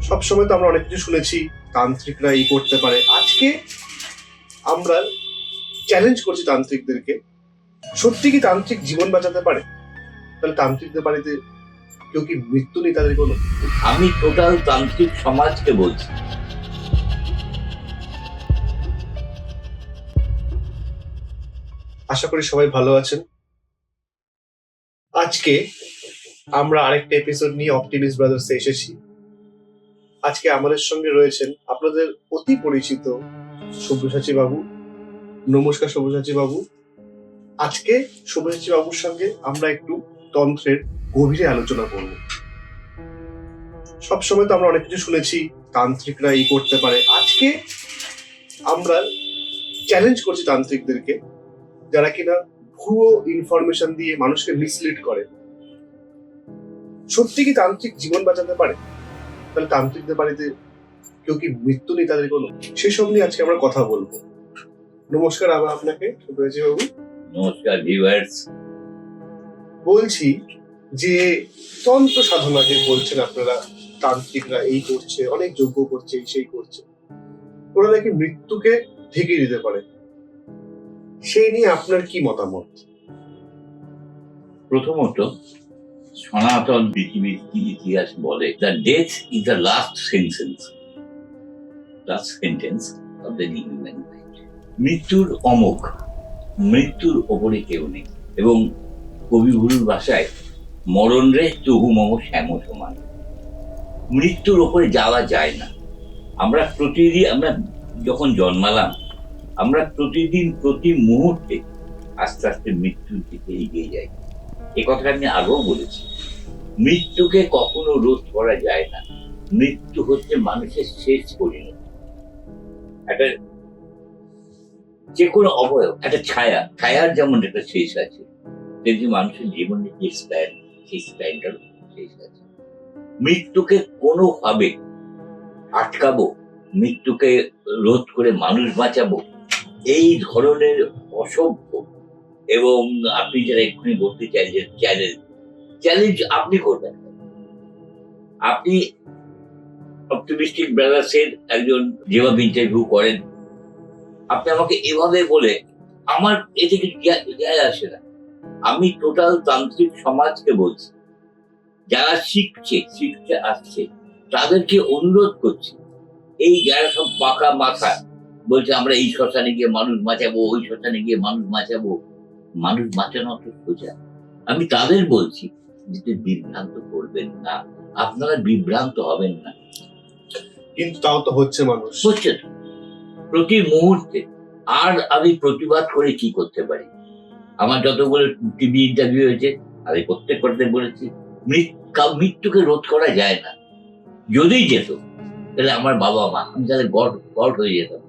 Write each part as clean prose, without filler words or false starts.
সবসময় তো আমরা অনেক কিছু শুনেছি, তান্ত্রিকরা এই করতে পারে। আজকে আমরা চ্যালেঞ্জ করছি তান্ত্রিকদেরকে, সত্যি কি তান্ত্রিক জীবন বাঁচাতে পারে? তাহলে তান্ত্রিকদের বাড়িতে কেউ কি মৃত্যু নেই তাদের কোনো? আমি টোটাল তান্ত্রিক সমাজকে বলছি। আশা করি সবাই ভালো আছেন। আজকে আমরা আরেকটা এপিসোড নিয়ে অপটিমিস্ট ব্রাদার্সে এসেছি। আজকে আমাদের সঙ্গে রয়েছেন আপনাদের অতি পরিচিত সব্যসাচী বাবু। নমস্কার সব্যসাচী বাবু। আজকে সব্যসাচী বাবুর সঙ্গে আমরা একটু তন্ত্রের গভীরে আলোচনা করব। সবসময় তো আমরা অনেক কিছু শুনেছি, তান্ত্রিকরা এই করতে পারে। আজকে আমরা চ্যালেঞ্জ করছি তান্ত্রিকদেরকে, যারা কিনা ভুয়ো ইনফরমেশন দিয়ে মানুষকে মিসলিড করে। সত্যি কি তান্ত্রিক জীবন বাঁচাতে পারে? তাহলে তান্ত্রিকদের বাড়িতে কেউ কি মৃত্যু নেই তাদের কোনো? সেসব নিয়ে আজকে আমরা কথা বলবো। নমস্কার আবার আপনাকে সব্যসাচী বাবু। নমস্কার ভিউয়ার্স। বলছি যে তন্ত্র সাধনা যে বলছেন আপনারা, তান্ত্রিকরা এই করছে, অনেক যজ্ঞ করছে, এই সেই করছে, ওরা নাকি মৃত্যুকে ঢেকে দিতে পারে। সেই নিয়ে আপনার কি মতামত? প্রথমত, সনাতন পৃথিবীর ইতিহাস বলে the death is the last sentence of the human life. মৃত্যুর অমোঘ, মৃত্যুর ওপরে কেউ নেই। এবং কবিগুরুর ভাষায় মরণ রে তহু মম শ্যাম সমান। মৃত্যুর ওপরে যাওয়া যায় না। আমরা যখন জন্মালাম, আমরা প্রতিদিন প্রতি মুহূর্তে আস্তে আস্তে মৃত্যুর দিকে এগিয়ে যাই। এ কথাটা আমি আগেও বলেছি। মৃত্যুকে কখনো রোধ করা যায় না। মৃত্যু হচ্ছে মানুষের শেষ পরিণতি। একটা যে কোনো অবয়ব, একটা ছায়ার যেমন একটা শেষ আছে, তেমনি মানুষের জীবনের যে স্প্যান, সেই স্প্যানটার শেষ আছে। মৃত্যুকে কোনোভাবে আটকাবো, মৃত্যুকে রোধ করে মানুষ বাঁচাবো, এই ধরনের অসভ্য এবং আপনি যারা এক্ষুনি বলতে চাইছেন চ্যালেঞ্জ আপনি করবেন। আপনি অপটিমিস্টিক ব্রাদার্সের একজন যেভাবে ইন্টারভিউ করেন, আপনি আমাকে এভাবে বলে আমার এতে কিছু যায় আসে না। আমি টোটাল তান্ত্রিক সমাজকে বলছি, যারা শিখতে আসছে তাদেরকে অনুরোধ করছি, এই যারা সব পাকা মাথা বলছে আমরা এই শ্মশানে গিয়ে মানুষ বাঁচাবো, ওই শ্মশানে গিয়ে মানুষ বাঁচাবো, মানুষ বাঁচানো তো সোজা। আমি তাদের বলছি যে বিভ্রান্ত করবেন না, আপনারা বিভ্রান্ত হবেন না। কিন্তু তাও তো হচ্ছে, মানুষ হচ্ছে তো প্রতি মুহূর্তে। আর আমি প্রতিবাদ করে কি করতে পারি? আমার যতগুলো টিভি ইন্টারভিউ হয়েছে, আমি প্রত্যেক বলেছি মৃত্যুকে রোধ করা যায় না। যদি যেত তাহলে আমার বাবা মা, আমি তাহলে গড হয়ে যেতাম।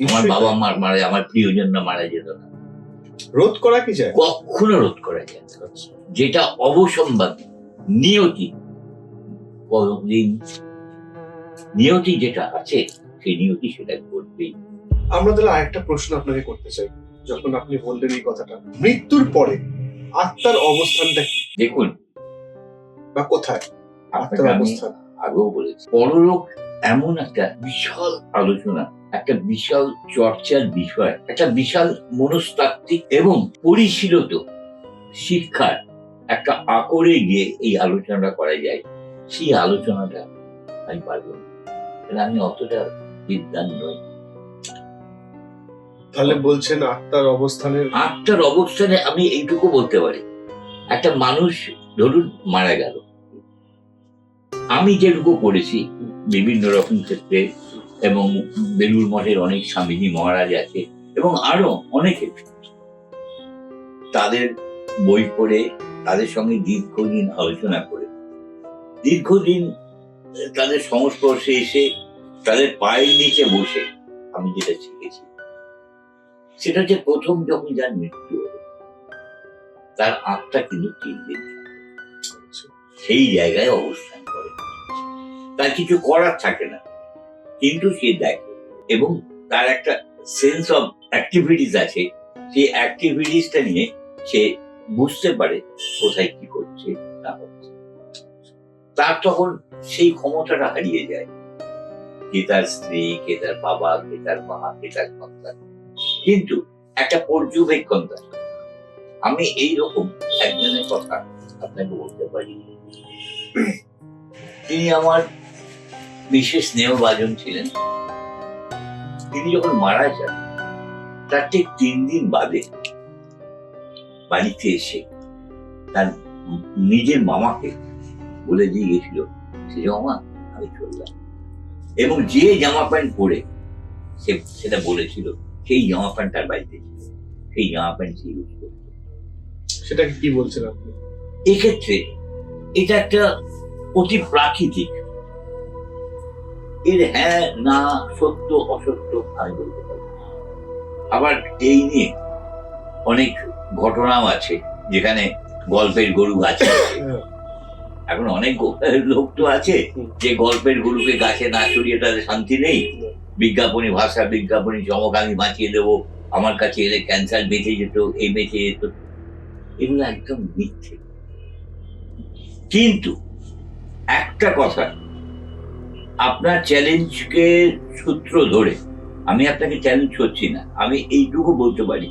আমার বাবা মার মারা, আমার প্রিয়জনরা মারা যেত না। রোধ করা কি যায়? কখনো রোধ করা যায় না। যেটা অবসম্ভাবী, নিয়তি যেটা আছে, সেই নিয়তি সেটা করবেই। আমরা তাহলে আরেকটা প্রশ্ন আপনাকে করতে চাই। যখন আপনি বললেন এই কথাটা, মৃত্যুর পরে আত্মার অবস্থানটা কি? দেখুন, বা কোথায় আত্মার অবস্থান? আগেও বলেছি, পরলোক এমন একটা বিশাল আলোচনা, একটা বিশাল চর্চার বিষয়, একটা বিশাল মনস্তাত্ত্বিক এবং পরিশীলিত শিক্ষার একটা আকরে গিয়ে এই আলোচনাটা করা যায়। সেই আলোচনাটা আমি পারবো না, আমি অতটা বিদ্বান নই। তাহলে বলছেন আত্মার অবস্থানে আমি এইটুকু বলতে পারি, একটা মানুষ ধরুন মারা গেল, আমি যেটুকু পড়েছি বিভিন্ন রকম ক্ষেত্রে, এবং বেলুড় মঠের অনেক স্বামীজি মহারাজ আছে এবং আরো অনেকে, তাদের বই পড়ে, তাদের সঙ্গে দীর্ঘদিন আলোচনা করে, দীর্ঘদিন তাদের সংস্পর্শে এসে, তাদের পায়ের নিচে বসে আমি যেটা শিখেছি, সেটা হচ্ছে প্রথম যখন যার মৃত্যু হলো, তার আত্মা কিন্তু 3 দিন সেই জায়গায় অবস্থান করে। তার কিছু করার থাকে না, কিন্তু সে দেখে এবং তার একটা সেন্স অফ অ্যাক্টিভিটিস আছে। সেই অ্যাক্টিভিটিসটা নিয়ে সে বুঝতে পারে কোথায় কি করছে না হচ্ছে। তার তখন সেই ক্ষমতাটা হারিয়ে যায়। কে তার স্ত্রী, কে তার বাবা, কে তার মা, কে তার সন্তান। কিন্তু একটা পর্যবেক্ষণ থাকে। আমি এইরকম একজনের কথা আপনাকে বলতে পারি। তিনি আমার বিশেষ স্নেহভাজন ছিলেন। তিনি যখন মারা যান তার ঠিক 3 দিন বাদে বাড়িতে এসে তার নিজের মামাকে বলে দিয়ে গেছিল, সে মামা আমি চললাম। এবং যে জামা প্যান্ট পরে সে সেটা বলেছিল, সেই জামা প্যান্ট তার বাড়িতে ছিল, সেই জামা প্যান্ট সে ইউজ করত। সেটাকে কি বলছেন আপনি? এক্ষেত্রে এটা একটা অতি প্রাকৃতিক। এর হ্যাঁ না সত্য অসত্য আমি বলতে পারি। আবার এই নিয়ে অনেক ঘটনাও আছে, যেখানে গল্পের গরু গাছে। এখন অনেক লোক তো আছে যে গল্পের গরুকে গাছে না চড়িয়ে তাদের শান্তি নেই। বিজ্ঞাপনী ভাষা, বিজ্ঞাপনী চমক, আমি বাঁচিয়ে দেবো, আমার কাছে এলে ক্যান্সার বেঁচে যেত, এই বেঁচে যেত। এগুলো একদম মিথ্যে। কিন্তু একটা কথা, আপনার চ্যালেঞ্জকে সূত্র ধরে, আমি আপনাকে চ্যালেঞ্জ করছি না, আমি এইটুকু বলতে পারি,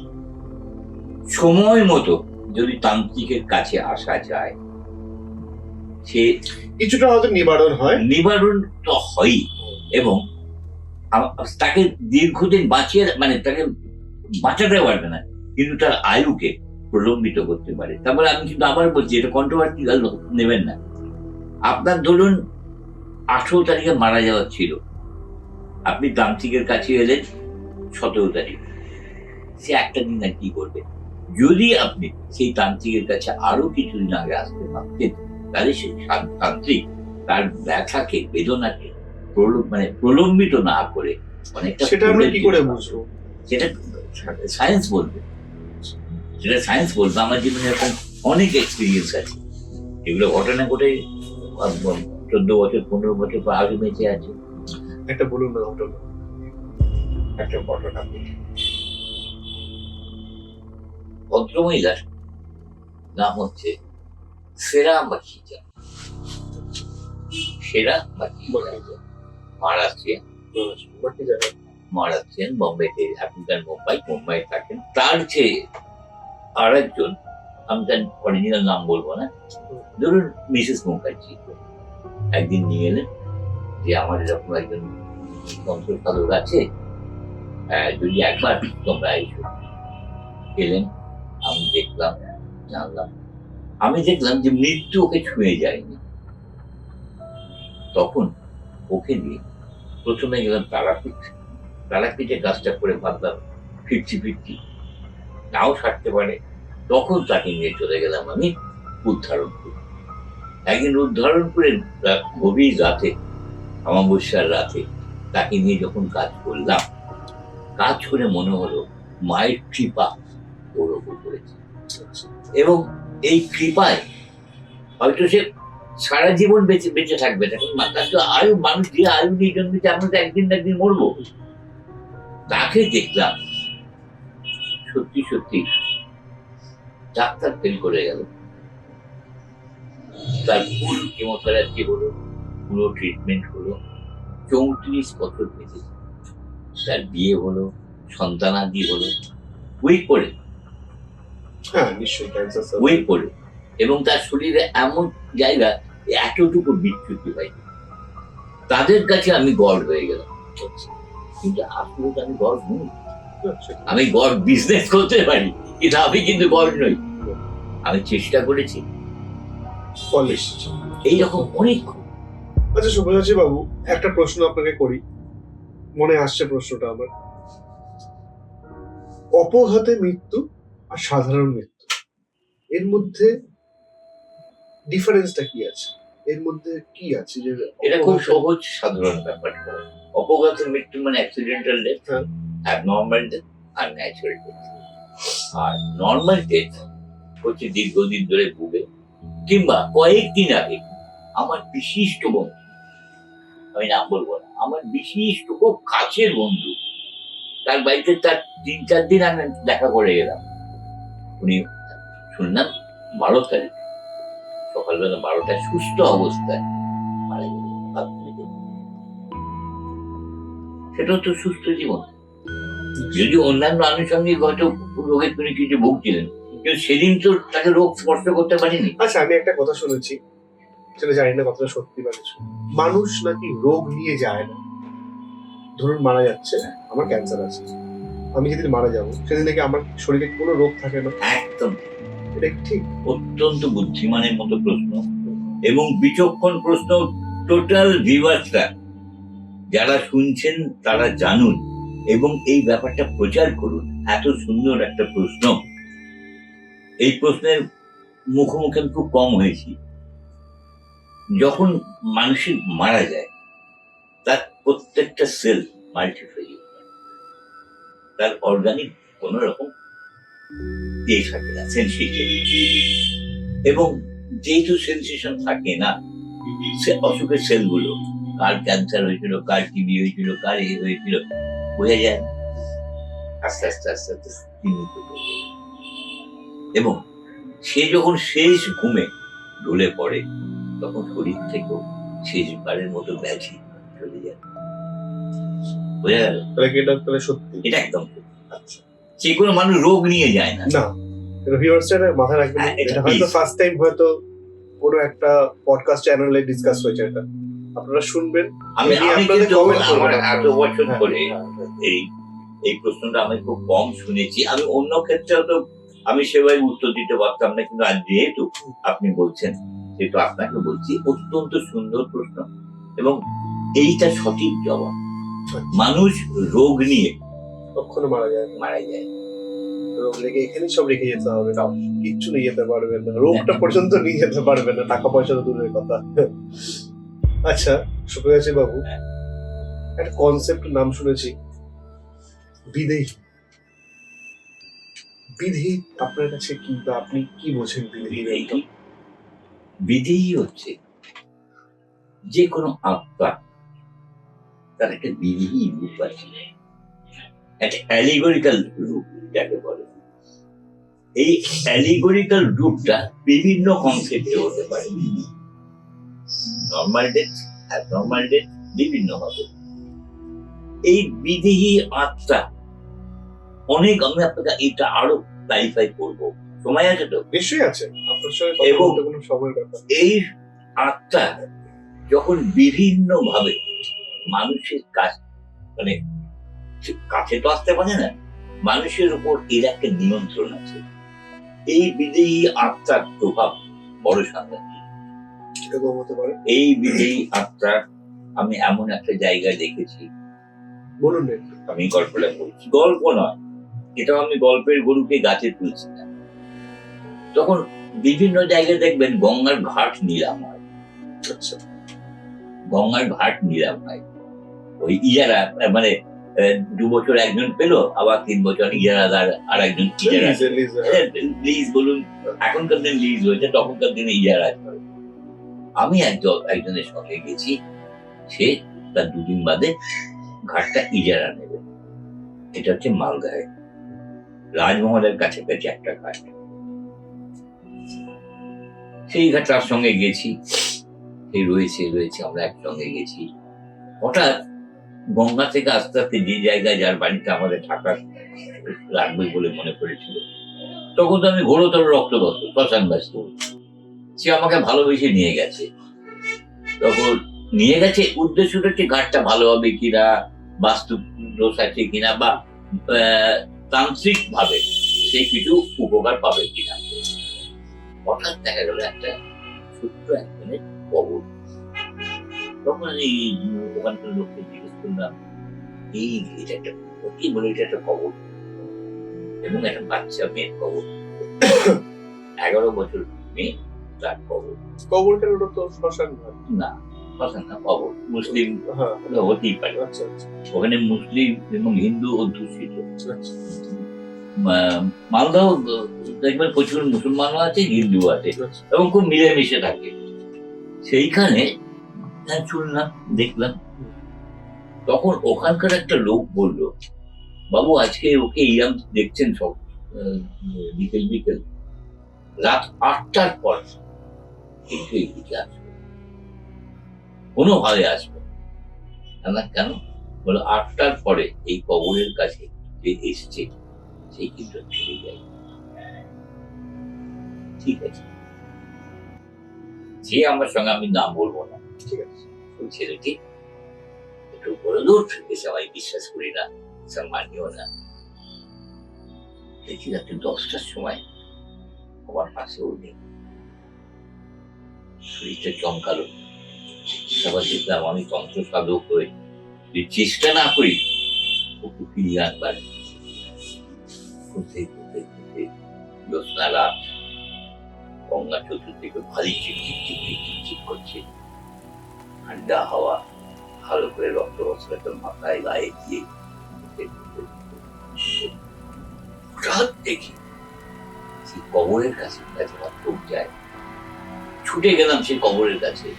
সময় মতো যদি তান্ত্রিকের কাছে আসা যায়, সে কিছুটা হয়তো নিবারণ হয়। নিবারণ তো হয়, এবং তাকে দীর্ঘদিন বাঁচিয়ে, মানে তাকে বাঁচাতে পারবে না, কিন্তু তার আয়ুকে প্রলম্বিত করতে পারে। তারপরে আমি কিন্তু আবার বলছি, এটা কন্ট্রোভার্সিয়াল নেবেন না। আপনার ধরুন 18 তারিখে মারা যাওয়ার ছিল, আপনি তান্ত্রিকের কাছে এলেন 17 তারিখ, সে একটা দিন আর কি করবে? যদি আপনি সেই তান্ত্রিকের কাছে আরো কিছুদিন আগে আসতে পারতেন, তাহলে সেই তান্ত্রিক তার ব্যথাকে, বেদনাকে প্রলম্বিত না করে অনেকটা। সেটা আমরা কি করে বুঝবো? সেটা সায়েন্স বলবে, সেটা সায়েন্স বলবে। আমার জীবনে এরকম অনেক এক্সপিরিয়েন্স আছে, এগুলো ঘটনা ঘটে 14 বছর 15 বছর পর আগে বেঁচে আছে। একটা বলুন না ঘটনা। একটা ঘটনা বলি। ভদ্রমহিলার নাম হচ্ছে সেরা মাখিজা। সেরা মাখিজা মহারাষ্ট্রিয়ান, বোম্বেতে, এখনকার মুম্বাই থাকেন। তার যে আর একজন, আমি তার অরিজিনাল নাম বলবো না, ধরুন মিসেস মুখার্জি, একদিন নিয়ে এলেন যে আমার এরকম একজন তন্ত্র সাধক আছে, যদি একবার তোমরা এসো। এলেন, আমি দেখলাম, জানলাম, আমি দেখলাম যে মৃত্যু ওকে ছুঁয়ে যায়নি। তখন ওকে দিয়ে প্রথমে গেলাম তারাপীঠে কাজটা করে ভাবলাম 50-50 নাও ছাড়তে পারে। তখন তাকে নিয়ে চলে গেলাম আমি উদ্ধারণপুর। একদিন উদ্ধারণপুরে গভীর রাতে, অমাবস্যার রাতে, তাকে নিয়ে যখন কাজ করলাম, কাজ করে মনে হলো মায়ের কৃপা ওর ওপর পড়েছে, এবং এই কৃপায় হয়তো সে সারা জীবন বেঁচে থাকবে না। তার তো আয়ু, মানুষ যে আয়ু নিয়ে জন্মেছে, আমরা তো একদিন না একদিন মরবো। তাকে দেখলাম সত্যি সত্যি ডাক্তার ফেল করে গেল। তার ফুল কেমোথেরাপি হলো, পুরো ট্রিটমেন্ট হলো, 34 বছর বেঁচে, তার বিয়ে হলো, সন্তানাদি হলো, উইক পড়ে, উইক পড়ে, এবং তার শরীরে এমন জায়গা এতটুকু বিচ্যুতি হয়। তাদের কাছে আমি গড হয়ে গেলাম, কিন্তু আসলে তো আমি গড নই। আমি গড বিজনেস করতে পারি, কিন্তু আমি কিন্তু গড নই। আমি চেষ্টা করেছি, এইরকম অনেক। আচ্ছা শুভ্রসাচী বাবু, একটা প্রশ্ন আপনাকে করি, মনে আসছে প্রশ্নটা আমার। অপঘাতে মৃত্যু আর সাধারণ মৃত্যু, এর মধ্যে ডিফারেন্সটা কি আছে? এর মধ্যে কি আছে? যে এটা খুব সহজ সাধারণ ব্যাপার। অপঘাতের মৃত্যু মানে অ্যাক্সিডেন্টাল ডেথ, অ্যাবনর্মাল ডেথ আর ন্যাচারাল ডেথ। আর নর্মাল ডেথ হচ্ছে দীর্ঘদিন ধরে ভুগে, কিংবা কয়েকদিন আগে আমার বিশিষ্ট বন্ধু, আমি নাম বলবো না, আমার বিশিষ্ট খুব কাছের বন্ধু, তার বাড়িতে তার 3-4 দিন আমি দেখা করে গেলাম। উনি শুনলাম 12 তারিখ সকালবেলা 12টায় সুস্থ অবস্থায় মারা গেল। ভাবতে দেখুন। সেটাও তো সুস্থ জীবন। যদি অন্যান্য আনুষঙ্গিক হয়তো রোগের তিনি কিছু ভুগছিলেন, কিন্তু সেদিন তো তাকে রোগ স্পর্শ করতে পারেনি। আচ্ছা, আমি একটা কথা শুনেছি, সেটা জানি না কতটা সত্যি বা কিছু। মানুষ নাকি রোগ নিয়ে যায় না। ধরুন মারা যাচ্ছে, আমার ক্যান্সার আছে, আমি যেদিন মারা যাবো সেদিন নাকি আমার শরীরে কোনো রোগ থাকে না। একদম এটা কি ঠিক? অত্যন্ত বুদ্ধিমানের মতো প্রশ্ন এবং বিচক্ষণ প্রশ্ন। টোটাল ভিউয়ার্সরা যারা শুনছেন তারা জানুন এবং এই ব্যাপারটা প্রচার করুন। এত সুন্দর একটা প্রশ্ন, এই প্রশ্নের মুখোমুখি আমি খুব কম হয়েছি। যখন মানুষের মারা যায় তার প্রত্যেকটা সেল মাল্টিপ্লাই হয়, তার অর্গানিক কোন রকম থাকে না, সেন্সেশন। এবং যেহেতু সেন্সেশন থাকে না, সে অসুখের সেলগুলো, কার ক্যান্সার হয়েছিল, কার টিবি হয়েছিল, কার এ হয়েছিল, বোঝা যায় না। আস্তে আস্তে আস্তে আস্তে সীমিত হয়ে যায়। এবং সে যখন শেষ ঘুমে ঢলে পড়ে তখন শরীর থেকেও শেষবারের মতো ব্যাধি চলে যায়। বোঝা গেল? তাহলে কি এটা তাহলে সত্যি? এটা একদম সত্যি। আচ্ছা, যে কোনো মানুষ রোগ নিয়ে যায় না। না, ভিউয়ার্সরা মাথায় রাখবেন। হ্যাঁ, এটা এটা হয়তো please। ফার্স্ট টাইম হয়তো কোনো একটা পডকাস্ট চ্যানেলে ডিসকাস হয়েছে, এটা আপনারা শুনবেন। আমি যদি আমি আপনাদের কিন্তু comment করবেন আমার আপনারা। এত বছর হ্যাঁ, ধরে হ্যাঁ, হ্যাঁ। এই প্রশ্নটা আমি খুব কম শুনেছি। আমি অন্য ক্ষেত্রেও তো আমি সেভাবে উত্তর দিতে পারতাম না, কিন্তু আজ যেহেতু আপনি বলছেন সেহেতু আপনাকে বলছি। অত্যন্ত সুন্দর প্রশ্ন এবং এইটা সঠিক জবাব। মানুষ রোগ নিয়ে কখনো মারা যায় না। মারা যায়। রোগ রেখে এখানেই সব রেখে যেতে হবে, কিচ্ছু নিয়ে যেতে পারবেন না, রোগটা পর্যন্ত নিয়ে যেতে পারবেন না, টাকা পয়সা তো দূরের কথা। আচ্ছা সুপ্রকাশ বাবু, একটা কনসেপ্ট নাম শুনেছি, বিদেহী। বিদেহী আপনার কাছে কি, বা আপনি কি বোঝেন বিদেহী? বিদেহী হচ্ছে যে কোনো আত্মা, তার একটা বিদেহী রূপ আছে, একটা অ্যালিগরিক্যাল রূপ যাকে বলে। এই অ্যালিগরিক্যাল রূপটা বিভিন্ন কনসেপ্টে হতে পারে। নর্মাল ডেথ, অ্যাবনর্মাল ডেথ, বিভিন্ন হবে। এই বিদেহী আত্মা অনেক, আমি আপনাকে এটা আরো ক্লারিফাই করবো, সময় আছে তো? নিশ্চয়ই আছে, আপনার সঙ্গে কথা এবং বলতে কোনো সময়ের ব্যাপার। এই আত্মা যখন বিভিন্ন ভাবে মানুষের কাছ, মানে কাছে তো আসতে পারে না, মানুষের উপর এর একটা নিয়ন্ত্রণ আছে। এই বিদেহী আত্মার প্রভাব বড় সাংঘাতিক। এরকম হতে পারে। এই বিদেহী আত্মা আমি এমন একটা জায়গায় দেখেছি, বলুন না একটু। আমি গল্পটা বলছি, গল্প নয়, এটাও আমি গল্পের গরুকে গাছে তুলছি না। তখন বিভিন্ন জায়গায় দেখবেন গঙ্গার ঘাট নিলাম হয়। আচ্ছা, গঙ্গার ঘাট নিলাম হয়, ওই ইজারা, মানে 2 বছর একজন পেলো, আবার 3 বছর ইজারাদার আর একজন ইজারা, লিজ বলুন, এখনকার দিন লিজ হয়েছে, তখনকার দিনে ইজারা। আমি একজনের সঙ্গে গেছি, সে তার 2 দিন বাদে ঘাটটা ইজারা নেবে। এটা হচ্ছে মালদায় রাজমহলের কাছাকাছি একটা ঘাট। সেই ঘাট তার সঙ্গে গেছি, সেই রয়েছে আমরা একসঙ্গে গেছি। হঠাৎ গঙ্গা থেকে আস্তে আস্তে যে জায়গায়, যার বাড়িতে আমাদের থাকা লাগবে বলে মনে করেছিল, তখন তো আমি ঘোরতর রক্তগত শ্মশান ব্যস্ত, সে আমাকে ভালোবেসে নিয়ে গেছে। তখন নিয়ে গেছে, উদ্দেশ্যটা হচ্ছে ঘাটটা ভালো হবে কিনা, বাস্তু দোষ আছে কিনা, বা তান্ত্রিক ভাবে সে কিছু উপকার পাবে কিনা। হঠাৎ দেখা গেল একটা ছোট্ট একজনের কবর। তখন এই ওখানকার লোককে জিজ্ঞেস করলাম, এটা একটা কি বলে, এটা একটা কবর এবং একটা বাচ্চা মেয়ের কবর, 11 বছর মেয়ে, তার কবর। কবরটা ওটা তো শ্মশান ঘাট না, শ্মশান না, কবর। মুসলিম হ্যাঁ, হতেই পারে। আচ্ছা আচ্ছা ওখানে মুসলিম এবং হিন্দু অধ্যুষিত। আচ্ছা। মালদাও দেখবেন প্রচুর মুসলমানও আছে, হিন্দু আছে, আচ্ছা। এবং খুব মিলেমিশে থাকে। সেইখানে শুনলাম, দেখলাম, তখন ওখানকার একটা লোক বলল, বাবু আজকে ওকে ইরাম দেখছেন সব বিকেল বিকেল, রাত 8টার পর কিন্তু এই দিকে আসবে, কোনোভাবে আসবে না। কেন বলো, 8টার পরে এই কবরের কাছে যে এসছে সেই কিন্তু ফিরে যায়। ঠিক আছে, যে আমার সঙ্গে, আমি নাম বলবো না, ঠিক আছে। ওই ছেলেটি একটু বড় দূর থেকে সবাই বিশ্বাস করি না, সব মানিও না। দেখি রাত্রি 10টার সময় আমার পাশে উঠে শরীরটা চমকালো। সবাই দেখলাম আমি তন্ত্র সাধক হয়ে যদি চেষ্টা না করি ওকে ফিরিয়ে আনবার। কোথায় কোথায় কোথায় জ্যোৎস্না রাত, গঙ্গা চতুর্দিকে ভারী চিকচিক চিকচিক চিকচিক করছে, ঠান্ডা হাওয়া ভালো করে রক্ত বস্ত্রটা মাথায় গায়ে দিয়ে হঠাৎ দেখি সেই কবরের কাছে আমার চোখ যায়। ছুটে গেলাম সেই কবরের কাছে।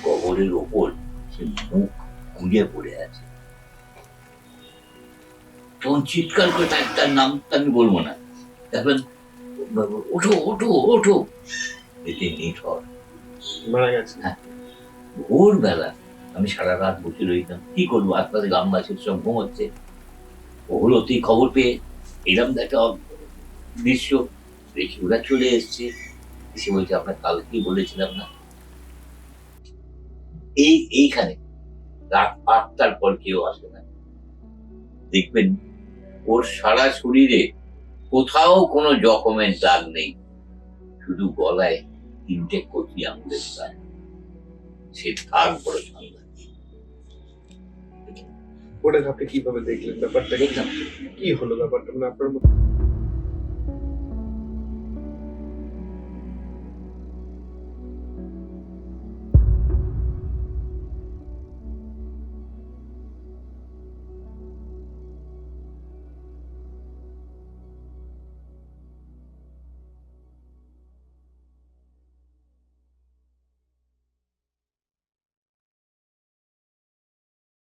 কবরের ওপর সে মুখ গুঁজে পড়ে আছে। তখন চিৎকার করে তার নাম আমি বলবো না, তারপর ওঠো ওঠো ওঠো, এতে নিথর মারা গেছে। ভোরবেলা আমি সারা রাত বসে রইতাম, কি করবো, আশপাশে গ্রামবাসীর সব ঘুমোচ্ছে। ও হলো তুই খবর পেয়ে এরকম একটা দৃশ্য দেখি, ওরা চলে এসছে, এসে বলছে আপনার কালকেই বলেছিলাম না। এইখানে রাত 8টার পর কেউ আসে না। দেখবেন ওর সারা শরীরে কোথাও কোনো জখমের দাগ নেই, শুধু গলায় 3টে কচি আঙুলের দাগ। সে দাগ বড় সাংঘাতিক। ওটা আপনি কিভাবে দেখলেন ব্যাপারটা? দেখলাম কি হলো ব্যাপারটা, মানে আপনার